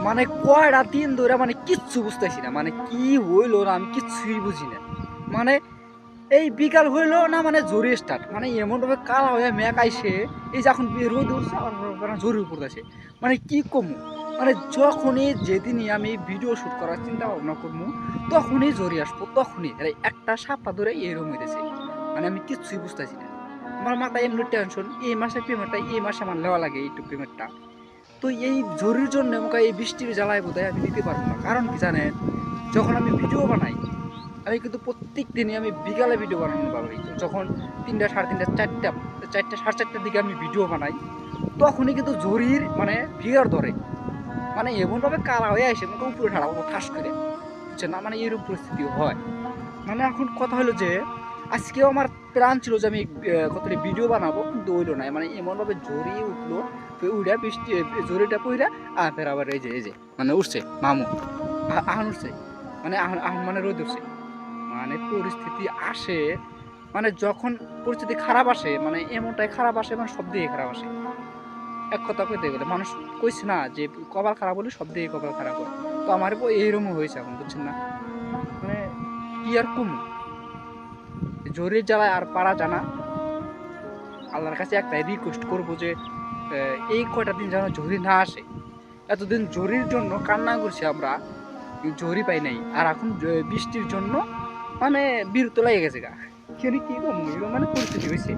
মানে কয়টা দিন ধরে মানে কিচ্ছু বুঝতেছি না, মানে কি হইলো না আমি কিচ্ছুই বুঝি না। মানে এই বিকাল হইলো না মানে জোরে স্টার্ট, মানে এমনভাবে কালা হয়ে মেঘ আইসে, এই যে এখন রোদ উঠছে আর জোরে পড়তেছে। মানে কি কমু, মানে যখনই যেদিনই আমি ভিডিও শুট করার চিন্তা ভাবনা করবো তখনই জোরে আসবো, তখনই আরে একটা সাপটা ধরে এরকম হইতেছে। মানে আমি কিচ্ছুই বুঝতেছি না। আমার মাথায় এমনি টেনশন, এই মাসের পেমেন্টটা এই মাসে আমার নেওয়া লাগে, এইটুকু পেমেন্টটা। তো এই জরির জন্য আমাকে এই বৃষ্টির জ্বালায় বোধহয় আমি নিতে পারবো না। কারণ কি জানেন, যখন আমি ভিডিও বানাই আমি কিন্তু প্রত্যেক দিনই আমি বিকালে ভিডিও বানানো ভালো হইতো। যখন ৩টা, ৩:৩০, ৪টা, ৪টা, ৪:৩০টার দিকে আমি ভিডিও বানাই তখনই কিন্তু জরির মানে ভিড় ধরে, মানে এমনভাবে কালা হয়ে আসে আমাকে উপরে ঠাড়া ঠাস করে, বুঝছেন না, মানে এরকম পরিস্থিতিও হয়। মানে এখন কথা হলো যে আজকেও আমার প্ল্যান ছিল যে আমি কতটি ভিডিও বানাবো, কিন্তু হইলো না। মানে এমনভাবে জড়িয়ে উঠলো, উড়া বৃষ্টি জরিটা পইরা ফের আবার এই যে মানে উঠছে মামু, আহান উঠছে, মানে আহান আহান মানে রোদ উঠছে। মানে পরিস্থিতি আসে, মানে যখন পরিস্থিতি খারাপ আসে মানে এমনটাই খারাপ আসে, মানে সব দিকে খারাপ আসে। এক কথা কইতে গেলে মানুষ কইছে না যে কপাল খারাপ হলে সব দিকে কপাল খারাপ হয়। তো আমার এইরকম হয়েছে এখন, বুঝছেন না, মানে কি আর কমু, জরির জ্বালায় আর পারা জানা। আল্লাহর কাছে একটাই রিকোয়েস্ট করবো যে এই কয়টা দিন যেন ঝড়ি না আসে। এতদিন ঝড়ির জন্য কান্না করছি আমরা, ঝড়ি পাই নাই, আর এখন বৃষ্টির জন্য মানে বিরক্ত লেগে গেছে গা। কি কমু, এরকম মানে পরিস্থিতি হয়েছে।